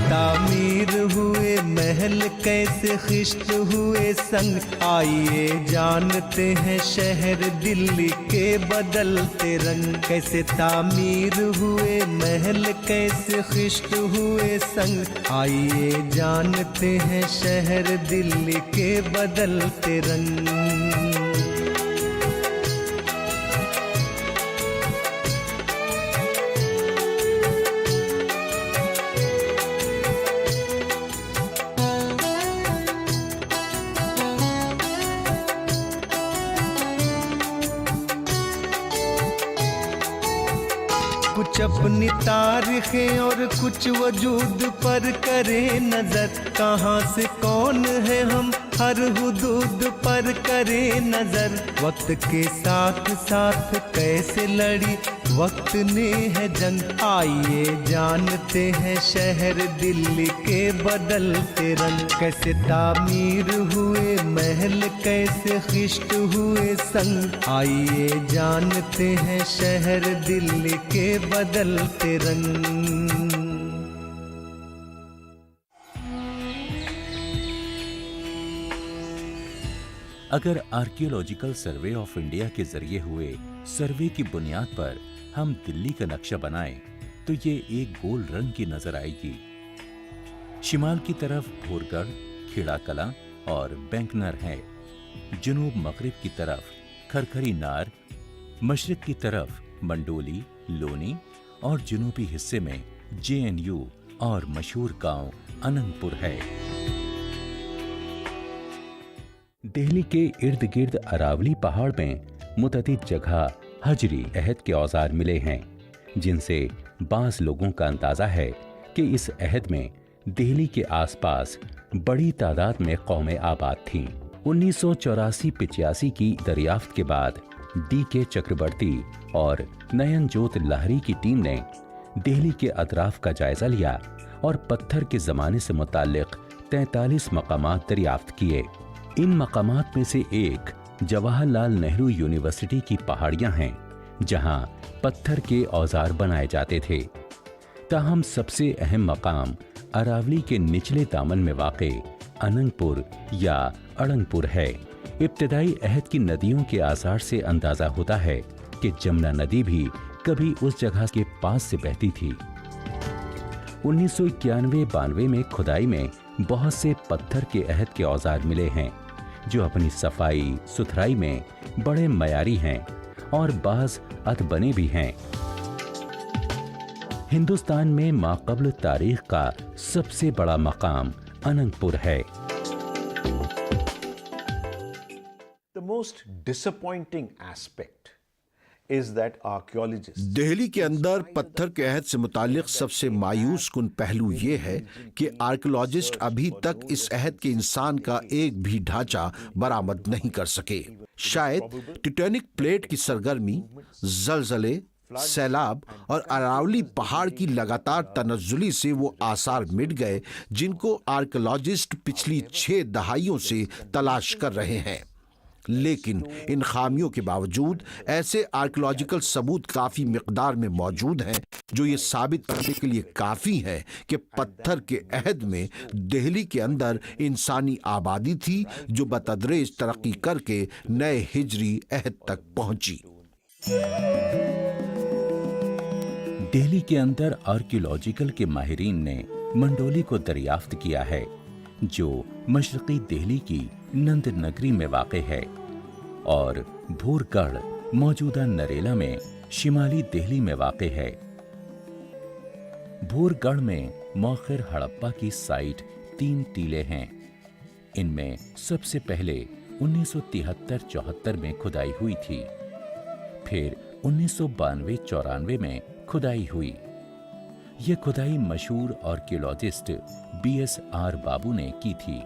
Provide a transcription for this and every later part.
تعمیر ہوئے محل کیسے خشت ہوئے سنگ, آئیے جانتے ہیں شہر دلی کے بدلتے رنگ. کیسے تعمیر ہوئے محل کیسے خشت ہوئے سنگ, آئیے جانتے ہیں شہر دلی کے بدلتے رنگ. کچھ اپنی تاریخیں اور کچھ وجود پر کرے نظر, کہاں سے کون ہے ہم ہر حدود پر کرے نظر. وقت کے ساتھ ساتھ کیسے لڑی وقت نے ہے جنگ, آئیے جانتے ہیں شہر دلی کے بدلتے رنگ. کیسے تعمیر ہوئے محل کیسے خشت ہوئے سنگ, آئیے جانتے ہیں شہر دلی کے بدلتے رنگ. اگر آرکیولوجیکل سروے آف انڈیا کے ذریعے ہوئے سروے کی بنیاد پر ہم دلی کا نقشہ بنائیں تو یہ ایک گول رنگ کی نظر آئے گی. شمال کی طرف بھورگڑھ, کھیڑا کلاں اور بینکنر ہے. جنوب مغرب کی طرف کھرکھری نار, مشرق کی طرف منڈولی, لونی اور جنوبی حصے میں JNU اور مشہور گاؤں اننگ پور ہے. دہلی کے ارد گرد اراولی پہاڑ میں متعدد جگہ حجری عہد کے اوزار ملے ہیں, جن سے بعض لوگوں کا اندازہ ہے کہ اس عہد میں دہلی کے آس پاس بڑی تعداد میں قومیں آباد تھیں. 1984-85 کی دریافت کے بعد DK چکربرتی اور نین جوت لاہری کی ٹیم نے دہلی کے اطراف کا جائزہ لیا اور پتھر کے زمانے سے متعلق 43 مقامات دریافت کیے. ان مقامات میں سے ایک جواہر لال نہرو یونیورسٹی کی پہاڑیاں ہیں, جہاں پتھر کے اوزار بنائے جاتے تھے. تاہم سب سے اہم مقام اراولی کے نچلے دامن میں واقع اننگ پور یا اڑنگ پور ہے. ابتدائی عہد کی ندیوں کے آثار سے اندازہ ہوتا ہے کہ جمنا ندی بھی کبھی اس جگہ کے پاس سے بہتی تھی. 1991-92 میں کھدائی میں بہت سے پتھر کے عہد کے اوزار ملے ہیں, جو اپنی صفائی ستھرائی میں بڑے معیاری ہیں اور بعض ادبنے بھی ہیں. ہندوستان میں ماقبل تاریخ کا سب سے بڑا مقام اننگ پور ہے. The most disappointing aspect is that archaeologists Delhi کے اندر پتھر کے عہد سے متعلق سب سے مایوس کن پہلو یہ ہے کہ آرکیولوجسٹ ابھی تک اس عہد کے انسان کا ایک بھی ڈھانچہ برآمد نہیں کر سکے. شاید ٹیٹینک پلیٹ کی سرگرمی, زلزلے, سیلاب اور اراولی پہاڑ کی لگاتار تنزلی سے وہ آثار مٹ گئے جن کو آرکیولوجسٹ پچھلی 6 دہائیوں سے تلاش کر رہے ہیں. لیکن ان خامیوں کے باوجود ایسے آرکیولوجیکل ثبوت کافی مقدار میں موجود ہیں جو یہ ثابت کرنے کے لیے کافی ہے کہ پتھر کے عہد میں دہلی کے اندر انسانی آبادی تھی جو بتدریج ترقی کر کے نئے ہجری عہد تک پہنچی. دہلی کے اندر آرکیولوجیکل کے ماہرین نے منڈولی کو دریافت کیا ہے, جو مشرقی دہلی کی نند نگری میں واقع ہے, اور بھورگڑھ موجودہ نریلا میں شمالی دہلی میں واقع ہے. بھورگڑھ میں مؤخر ہڑپا کی سائٹ 3 ٹیلے ہیں. ان میں سب سے پہلے 1973-74 میں کھدائی ہوئی تھی, پھر 1992-94 میں کھدائی ہوئی. یہ کھدائی مشہور آرکیولوجسٹ BSR بابو نے کی تھی.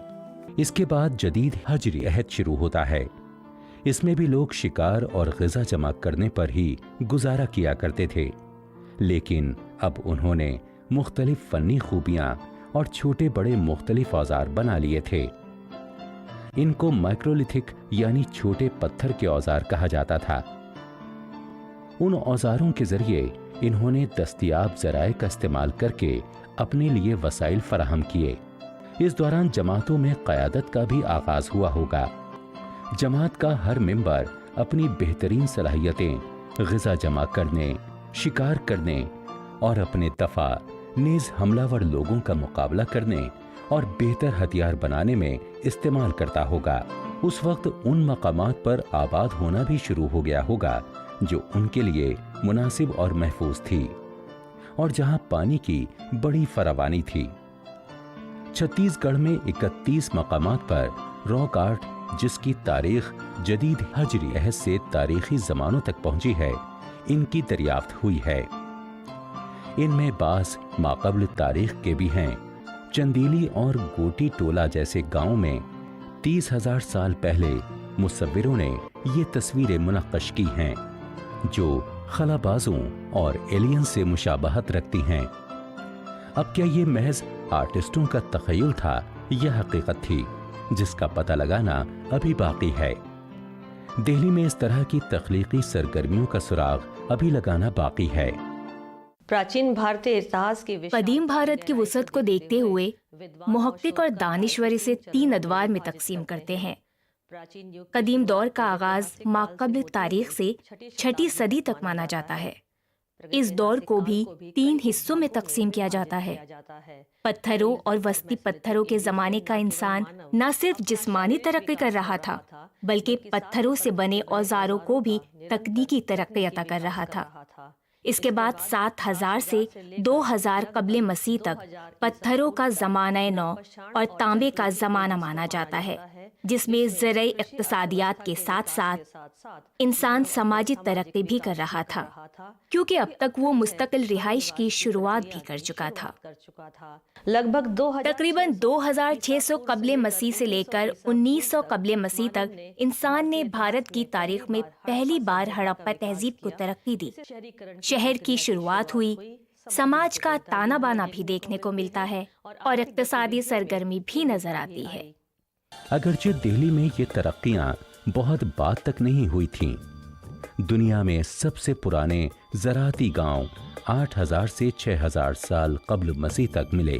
اس کے بعد جدید حجری عہد شروع ہوتا ہے. اس میں بھی لوگ شکار اور غذا جمع کرنے پر ہی گزارا کیا کرتے تھے, لیکن اب انہوں نے مختلف فنی خوبیاں اور چھوٹے بڑے مختلف اوزار بنا لیے تھے. ان کو مائکرولتھک یعنی چھوٹے پتھر کے اوزار کہا جاتا تھا. ان اوزاروں کے ذریعے انہوں نے دستیاب ذرائع کا استعمال کر کے अपने लिए वसाइल फराहम किए। इस दौरान जमातों में क़यादत का भी आगाज हुआ होगा। जमात का हर मेंबर अपनी बेहतरीन सलाहियतें ग़िज़ा जमा करने, शिकार करने और अपने दफा नेज़ हमलावर लोगों का मुकाबला करने और बेहतर हथियार बनाने में इस्तेमाल करता होगा। उस वक्त उन मकामात पर आबाद होना भी शुरू हो गया होगा जो उनके लिए मुनासिब और महफूज थी और जहां पानी की बड़ी फरावानी थी। छत्तीसगढ़ में 31 मकामात पर रॉक आर्ट, जिसकी तारीख जदीद हजरी अहद से तारीखी ज़मानों तक पहुंची है, इनकी दरियाफ्त हुई है। इनमें बास माक़बल तारीख के भी हैं। चंदीली और गोटी टोला जैसे गांव में 30,000 साल पहले मुसव्विरों ने ये तस्वीरें मुनक्कश की हैं जो खलाबाजों और एलियन से मुशाबहत रखती हैं। अब क्या ये महज आर्टिस्टों का तख़य्युल था या हकीकत थी, जिसका पता लगाना अभी बाकी है। दिल्ली में इस तरह की तख्लीकी सरगर्मियों का सुराग अभी लगाना बाकी है। प्राचीन भारतीय इतिहास की कदीम भारत की वसअत को देखते हुए मुहक्किक और दानिश्वरी से 3 अदवार में तकसीम करते हैं। कदीम दौर का आगाज माक़बल तारीख से 6ठी सदी तक माना जाता है। इस दौर को भी 3 हिस्सों में तकसीम किया जाता है। पत्थरों और वस्ती पत्थरों के ज़माने का इंसान न सिर्फ जिस्मानी तरक्की कर रहा था, बल्कि पत्थरों से बने औजारों को भी तकनीकी तरक्की अता कर रहा था। इसके बाद 7000 से 2000 कब्ले मसीह तक पत्थरों का ज़माना नौ और तांबे का ज़माना माना जाता है, जिसमें ज़राई इक़्तिसादियात के साथ साथ इंसान समाजी तरक्की भी कर रहा था, क्योंकि अब तक वो मुस्तकिल रिहाइश की शुरुआत भी कर चुका था। लगभग तकरीबन 2600 कब्ले मसीह से लेकर 1900 कब्ले मसीह तक इंसान ने भारत की तारीख में पहली बार हड़प्पा तहजीब को तरक्की दी। शहर की शुरुआत हुई, समाज का ताना बाना भी देखने को मिलता है और इक़्तिसादी सरगर्मी भी नजर आती है। अगरचे दिल्ली में ये तरक्कियां बहुत बाद तक नहीं हुई थीं। दुनिया में सबसे पुराने ज़राअती गांव 8000 से 6000 साल कब्ल मसीह तक मिले।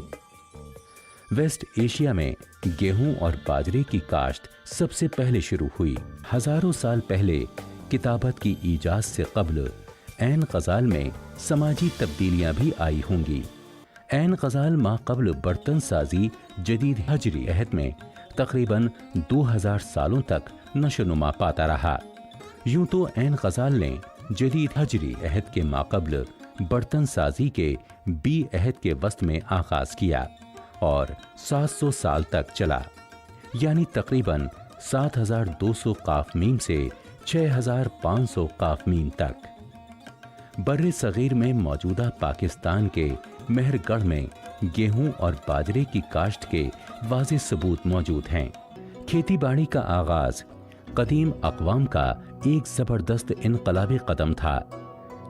वेस्ट एशिया में गेहूं और बाजरे की काश्त सबसे पहले शुरू हुई। हजारों साल पहले किताबत की ईजाद से कब्ल ऐन ग़ज़ाल में समाजी तब्दीलियां भी आई होंगी। ऐन ग़ज़ाल माक़बल बर्तन साजी जदीद हजरी अहद में तकरीबन 2000 सालों तक नशोनुमा पाता रहा। यूं तो ऐन ग़ज़ाल ने जदीद हजरी अहद के माक़बल बर्तन साजी के बी अहद के वस्त में आगाज़ किया और 700 साल तक चला, यानी तकरीबन 7200 काफ मीम से 6500 काफ मीम तक। बर्रे सगीर में मौजूदा पाकिस्तान के मेहरगढ़ में गेहूं और बाजरे की काश्त के वाज़ेह सबूत मौजूद हैं। खेती बाड़ी का आगाज़ कदीम अक़वाम का एक ज़बरदस्त इनक़लाबी कदम था,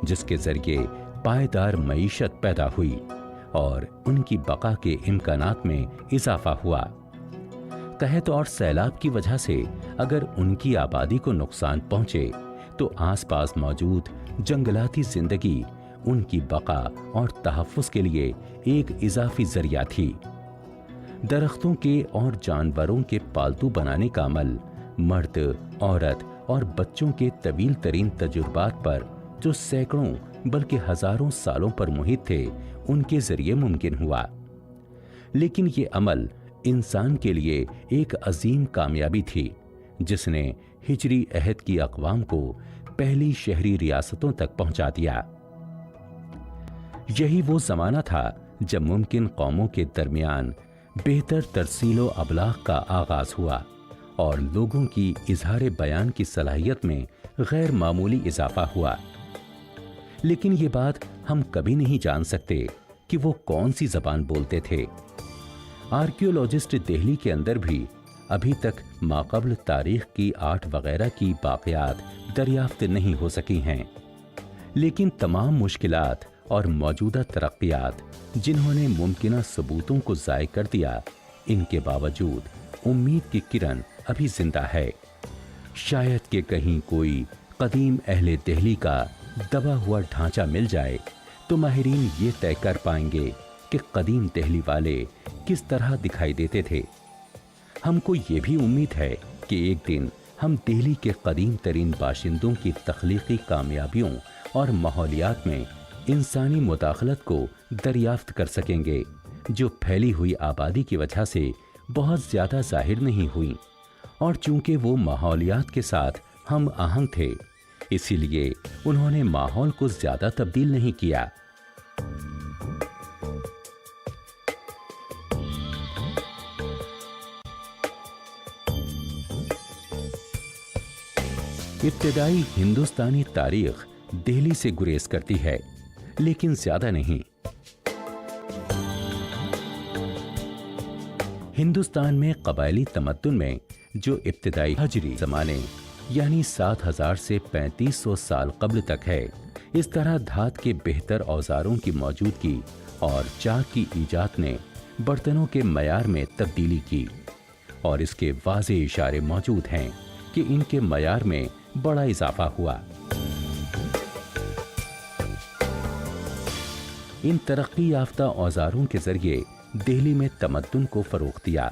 जिसके ज़रिए पायदार मईशत पैदा हुई और उनकी बका के इम्कानात में इजाफा हुआ। कहत और सैलाब की वजह से अगर उनकी आबादी को नुकसान पहुंचे तो आसपास मौजूद जंगलाती जिंदगी उनकी बका और तहफ़्फ़ुज़ के लिए एक इजाफी ज़रिया थी। दरख्तों के और जानवरों के पालतू बनाने का अमल मर्द, औरत और बच्चों के तवील तरीन तजुर्बात पर, जो सैकड़ों बल्कि हज़ारों सालों पर मुहित थे, उनके ज़रिए मुमकिन हुआ। लेकिन ये अमल इंसान के लिए एक अजीम कामयाबी थी, जिसने हिजरी अहद की अक़वाम को पहली शहरी रियासतों तक पहुंचा दिया। यही वो ज़माना था जब मुमकिन कौमों के दरमियान बेहतर तरसीलो अबलाग का आगाज़ हुआ और लोगों की इजहार बयान की सलाहियत में गैर मामूली इजाफा हुआ। लेकिन ये बात हम कभी नहीं जान सकते कि वो कौन सी ज़बान बोलते थे। आर्कियोलॉजिस्ट दिल्ली के अंदर भी अभी तक माक़बल तारीख की आर्ट वगैरह की बाक़ियात दरियाफ्त नहीं हो सकी हैं। लेकिन तमाम मुश्किलात और मौजूदा तरक्कियात जिन्होंने मुमकिना सबूतों को ज़ाय कर दिया, इनके बावजूद उम्मीद की किरण अभी जिंदा है। शायद कि कहीं कोई कदीम अहले दिल्ली का दबा हुआ ढांचा मिल जाए तो माहिरीन ये तय कर पाएंगे کہ قدیم دہلی والے کس طرح دکھائی دیتے تھے۔ ہم کو یہ بھی امید ہے کہ ایک دن ہم دہلی کے قدیم ترین باشندوں کی تخلیقی کامیابیوں اور ماحولیات میں انسانی مداخلت کو دریافت کر سکیں گے، جو پھیلی ہوئی آبادی کی وجہ سے بہت زیادہ ظاہر نہیں ہوئی، اور چونکہ وہ ماحولیات کے ساتھ ہم آہنگ تھے، اسی لیے انہوں نے ماحول کو زیادہ تبدیل نہیں کیا۔ ابتدائی ہندوستانی تاریخ دہلی سے گریز کرتی ہے، لیکن زیادہ نہیں۔ ہندوستان میں قبائلی تمدن میں جو ابتدائی ہجری زمانے یعنی 7000 سے 3500 سال قبل تک ہے، اس طرح دھات کے بہتر اوزاروں کی موجودگی اور چاک کی ایجاد نے برتنوں کے معیار میں تبدیلی کی، اور اس کے واضح اشارے موجود ہیں کہ ان کے معیار میں بڑا اضافہ ہوا۔ ان ترقی یافتہ اوزاروں کے ذریعے دہلی میں تمدن کو فروغ دیا،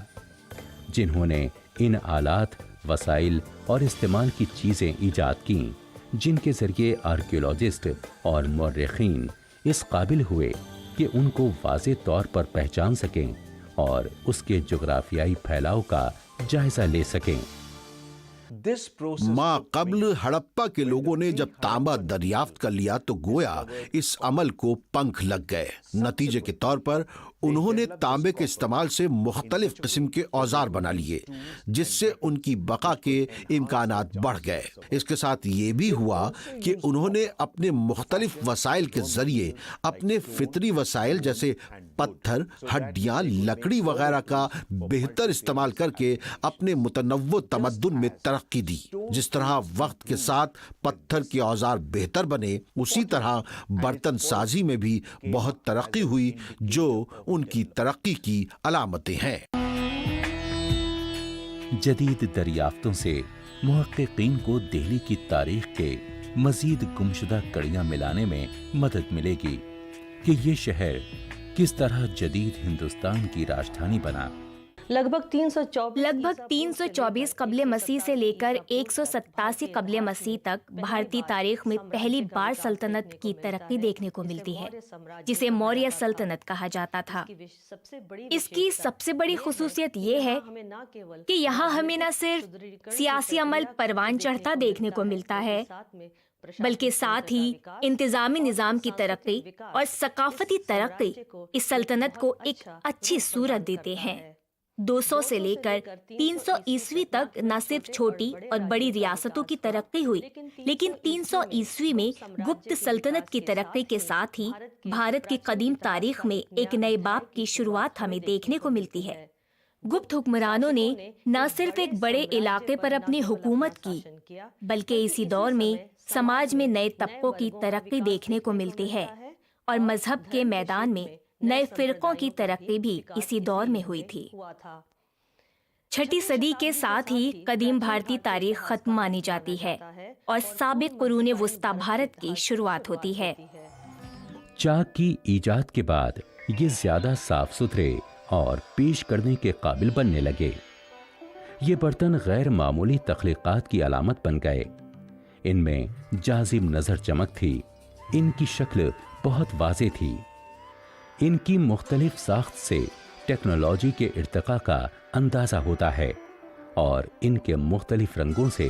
جنہوں نے ان آلات، وسائل اور استعمال کی چیزیں ایجاد کیں جن کے ذریعے آرکیولوجسٹ اور مورخین اس قابل ہوئے کہ ان کو واضح طور پر پہچان سکیں اور اس کے جغرافیائی پھیلاؤ کا جائزہ لے سکیں۔ ماں قبل ہڑپا کے لوگوں نے جب تانبا دریافت کر لیا تو گویا اس عمل کو پنکھ لگ گئے۔ نتیجے کے طور پر انہوں نے تانبے کے استعمال سے مختلف قسم کے اوزار بنا لیے، جس سے ان کی بقا کے امکانات بڑھ گئے۔ اس کے ساتھ یہ بھی ہوا کہ انہوں نے اپنے مختلف وسائل کے ذریعے اپنے فطری وسائل جیسے پتھر، ہڈیاں، لکڑی وغیرہ کا بہتر استعمال کر کے اپنے متنوع تمدن میں ترقی دی۔ جس طرح وقت کے ساتھ پتھر کے اوزار بہتر بنے، اسی طرح برتن سازی میں بھی بہت ترقی ہوئی، جو ان کی ترقی کی علامتیں ہیں۔ جدید دریافتوں سے محققین کو دہلی کی تاریخ کے مزید گمشدہ کڑیاں ملانے میں مدد ملے گی کہ یہ شہر کس طرح جدید ہندوستان کی راجدھانی بنا۔ لگ بھگ 324 قبل مسیح سے لے کر 187 قبل مسیح تک بھارتی تاریخ میں پہلی بار سلطنت کی ترقی دیکھنے کو ملتی ہے، جسے موریہ سلطنت کہا جاتا تھا۔ اس کی سب سے بڑی خصوصیت یہ ہے کہ یہاں ہمیں نہ صرف سیاسی عمل پروان چڑھتا دیکھنے کو ملتا ہے، بلکہ ساتھ ہی انتظامی نظام کی ترقی اور ثقافتی ترقی اس سلطنت کو ایک اچھی صورت دیتے ہیں۔ 200 سے لے کر 300 عیسوی تک نہ صرف چھوٹی اور بڑی ریاستوں کی ترقی ہوئی، لیکن 300 عیسوی میں گپت سلطنت کی ترقی کے ساتھ ہی بھارت کی قدیم تاریخ میں ایک نئے باب کی شروعات ہمیں دیکھنے کو ملتی ہے۔ گپت حکمرانوں نے نہ صرف ایک بڑے علاقے پر اپنی حکومت کی، بلکہ اسی دور میں سماج میں نئے طبقوں کی ترقی دیکھنے کو ملتی ہے، اور مذہب کے میدان میں نئے فرقوں کی ترقی بھی اسی دور میں ہوئی تھی۔ 6 صدی کے ساتھ ہی قدیم بھارتی تاریخ ختم مانی جاتی ہے اور سابق قرون وسطی بھارت کی شروعات ہوتی ہے۔ چاک کی ایجاد کے بعد یہ زیادہ صاف ستھرے اور پیش کرنے کے قابل بننے لگے۔ یہ برتن غیر معمولی تخلیقات کی علامت بن گئے۔ ان میں جاذب نظر چمک تھی، ان کی شکل بہت واضح تھی۔ ان کی مختلف ساخت سے ٹیکنالوجی کے ارتقاء کا اندازہ ہوتا ہے، اور ان کے مختلف رنگوں سے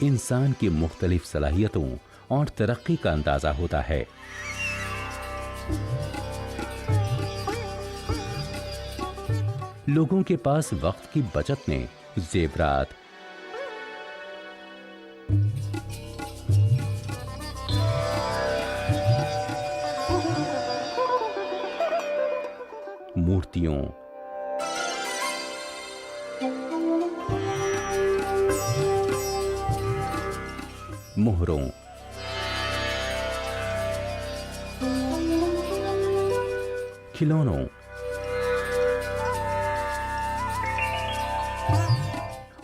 انسان کی مختلف صلاحیتوں اور ترقی کا اندازہ ہوتا ہے۔ لوگوں کے پاس وقت کی بچت نے زیورات، مورتیوں، مہروں، کھلونوں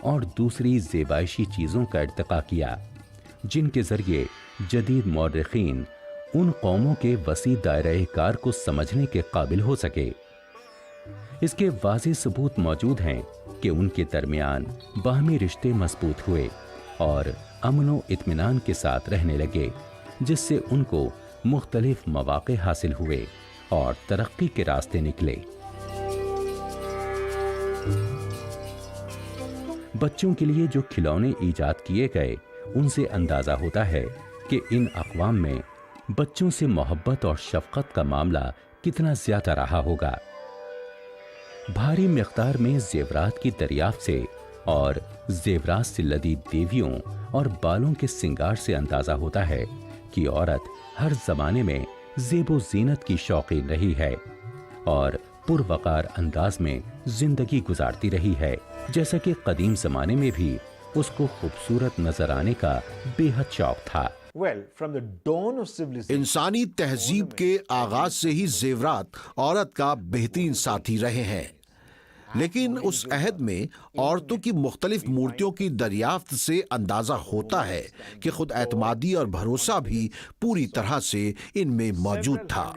اور دوسری زیبائشی چیزوں کا ارتقاء کیا، جن کے ذریعے جدید مورخین उन कौमों के वसी दायरे कार को समझने के काबिल हो सके। इसके वाज़ेह सबूत मौजूद हैं कि उनके दरमियान बाहमी रिश्ते मजबूत हुए और अमन व इत्मीनान के साथ रहने लगे, जिससे उनको मुख्तलिफ मौक़े हासिल हुए और तरक्की के रास्ते निकले। बच्चों के लिए जो खिलौने ईजाद किए गए, उनसे अंदाजा होता है कि इन अक़वाम में बच्चों से मोहब्बत और शफ़क़त का मामला कितना ज्यादा रहा होगा। भारी मिक़दार में ज़ेवरात की दरियाफ्त से और ज़ेवरात से लदी देवियों और बालों के सिंगार से अंदाजा होता है कि औरत हर जमाने में ज़ेबो ज़ीनत की शौकीन रही है और पुरवकार अंदाज में जिंदगी गुजारती रही है, जैसा कि कदीम जमाने में भी उसको खूबसूरत नजर आने का बेहद शौक था। Well, from the dawn of civilization, इंसानी तहजीब के आगाज से ही जेवरात औरत का बेहतरीन साथी रहे हैं, लेकिन उस अहद में औरतों की मुख्तलिफ मूर्तियों की दरियाफ्त से अंदाजा होता है कि खुद एतमादी और भरोसा भी पूरी तरह से इनमें मौजूद था।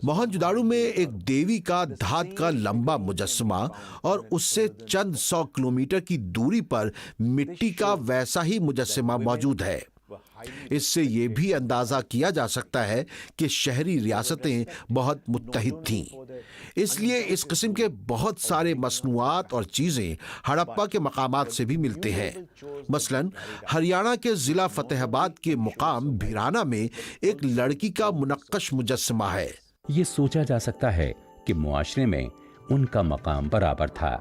मोहनजोदाड़ो में एक देवी का धात का लंबा मुजस्समा और उससे चंद 100 किलोमीटर की दूरी पर मिट्टी का वैसा ही मुजस्समा मौजूद है। इससे ये भी अंदाजा किया जा सकता है कि शहरी रियासतें बहुत मुत्तहिद थीं, इसलिए इस किस्म के बहुत सारे मसनूआत और चीजें हड़प्पा के मकामात से भी मिलते हैं। मसलन हरियाणा के जिला फतेहाबाद के मुकाम भिराना में एक लड़की का मुनक्कश मुजस्समा है। ये सोचा जा सकता है कि मुआशरे में उनका मकाम बराबर था,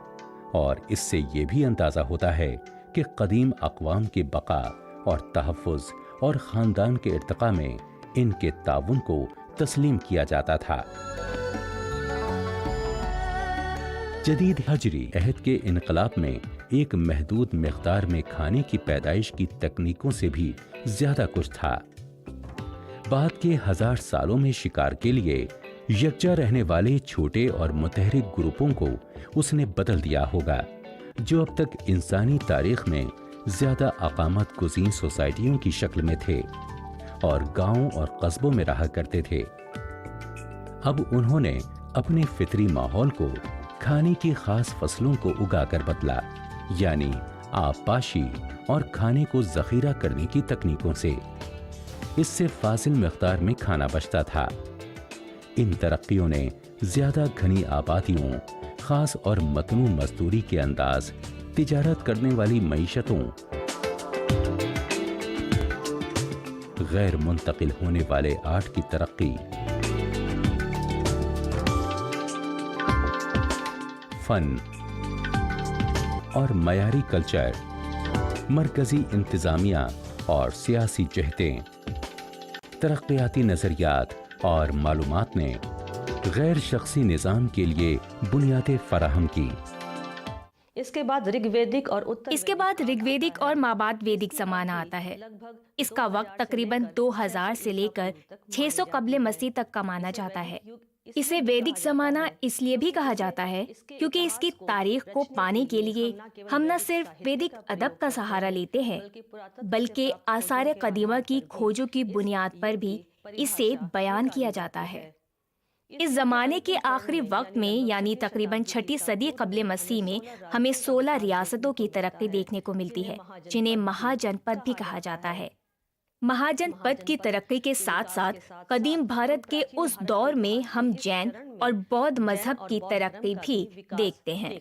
और इससे ये भी अंदाजा होता है कि कदीम अक़वाम की बका और तहफ़्फ़ुज़ और ख़ानदान के इर्तिक़ा में इनके ताउन को तस्लीम किया जाता था। जदीद हजरी अहद के इनकलाब में एक महदूद मिक़दार में खाने की पैदाइश की तकनीकों से भी ज़्यादा कुछ था। बाद के 1000 सालों में शिकार के लिए यकजा रहने वाले छोटे और मुतहरिक ग्रुपों को उसने बदल दिया होगा, जो अब तक इंसानी तारीख में ज्यादा अकामत गुज़ीन सोसाइटियों की शक्ल में थे और गांवों और कस्बों में रहा करते थे। अब उन्होंने अपने फितरी माहौल को खाने की खास फसलों को उगाकर बदला, यानी आबपाशी और खाने को जखीरा करने की तकनीकों से। इससे फाजिल मिक़दार में खाना बचता था। इन तरक्कियों ने ज्यादा घनी आबादियों, खास और मतनू मजदूरी के अंदाज, तिजारत करने वाली मईशतों, गैर मुंतकिल होने वाले आर्ट की तरक्की, फन और मयारी कल्चर, मरकजी इंतजामिया और सियासी जहतें, तरक्याती नजरियात और मालूमात ने गैर शख्सी निज़ाम के लिए बुनियादें फराहम की। इसके बाद ऋग्वेदिक और माबाद वेदिक ज़माना आता है। इसका वक्त तकरीबन 2000 से लेकर 600 कब्ल मसीह तक का माना जाता है। इसे वैदिक ज़माना इसलिए भी कहा जाता है क्योंकि इसकी तारीख को पाने के लिए हम न सिर्फ वैदिक अदब का सहारा लेते हैं, बल्कि आसार कदीमा की खोजों की बुनियाद पर भी इसे बयान किया जाता है। इस जमाने के आखिरी वक्त में यानी तकरीबन 6ठी सदी कब्ल मसीह में हमें 16 रियासतों की तरक्की देखने को मिलती है, जिन्हें महाजनपद भी कहा जाता है। महाजनपद की तरक्की के साथ साथ कदीम भारत के उस दौर में हम जैन और बौद्ध मजहब की तरक्की भी देखते हैं।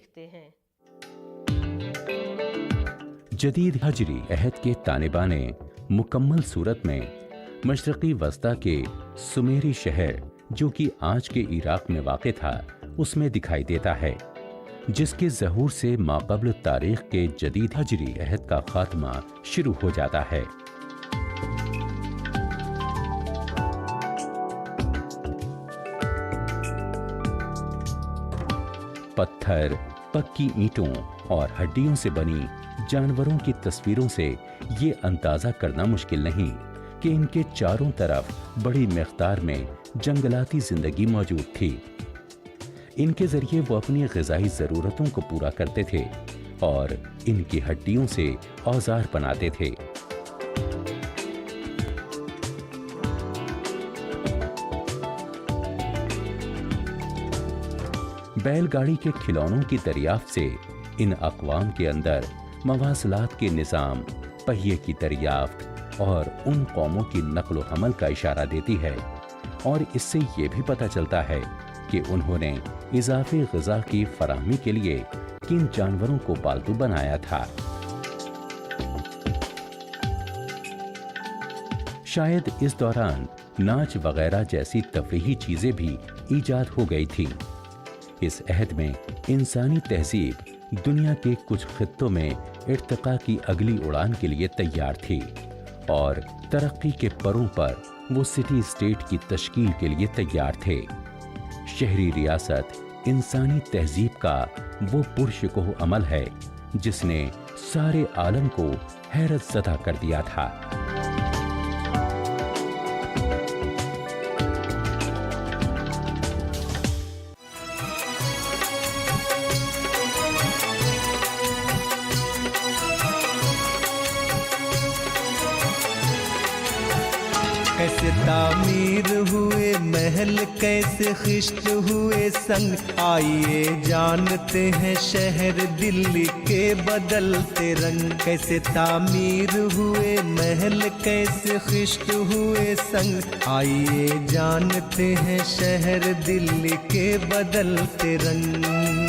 जदीद हजरी अहद के तानेबाने मुकम्मल सूरत में मशरक़ी वस्ता के सुमेरी शहर, जो कि आज के इराक में वाक़ था, उसमें दिखाई देता है, जिसके ज़हूर से माक़ब्ल तारीख़ के जदीद हजरी अहद का खात्मा शुरू हो जाता है। पत्थर, पक्की ईंटों और हड्डियों से बनी जानवरों की तस्वीरों से ये अंदाज़ा करना मुश्किल नहीं कि इनके चारों तरफ बड़ी मिक़दार में जंगलाती जिंदगी मौजूद थी। इनके जरिए वो अपनी ग़िज़ाई ज़रूरतों को पूरा करते थे और इनकी हड्डियों से औजार बनाते थे। बैल गाड़ी के खिलौनों की दरियाफ्त से इन अक़वाम के अंदर मवासलात के निज़ाम, पहिए की दरियाफ्त और उन कौमों की नक्ल व हमल का इशारा देती है। और इससे ये भी पता चलता है कि उन्होंने इजाफी ग़िज़ा की फराहमी के लिए किन जानवरों को पालतू बनाया था। शायद इस दौरान नाच वगैरह जैसी तफरीही चीजें भी ईजाद हो गई थी। इस अहद में इंसानी तहजीब दुनिया के कुछ खित्तों में इर्तिका की अगली उड़ान के लिए तैयार थी और तरक्की के परों पर वो सिटी स्टेट की तश्कील के लिए तैयार थे। शहरी रियासत इंसानी तहजीब का वो पुरशकोह अमल है जिसने सारे आलम को हैरत ज़दा कर दिया था। कैसे तामीर हुए महल, कैसे खिश्त हुए संग, आइए जानते हैं शहर दिल्ली के बदलते रंग। कैसे तामीर हुए महल, कैसे खिश्त हुए संग, आइए जानते हैं शहर दिल्ली के बदलते रंग।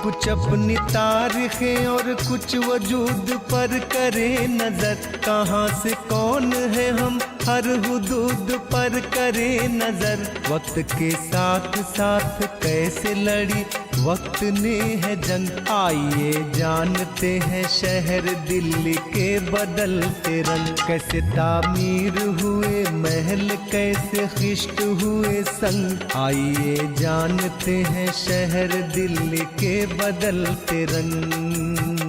कुछ अपनी तारीखें और कुछ वजूद पर करे नजर, कहाँ से कौन है हम हर हुदूद पर करे नजर। वक्त के साथ साथ कैसे लड़ी वक्त ने है जंग, आइए जानते हैं शहर दिल्ली के बदलते रंग। कैसे तामीर हुए महल, कैसे खिश्त हुए संग, आइए जानते हैं शहर दिल्ली के बदलते रंग।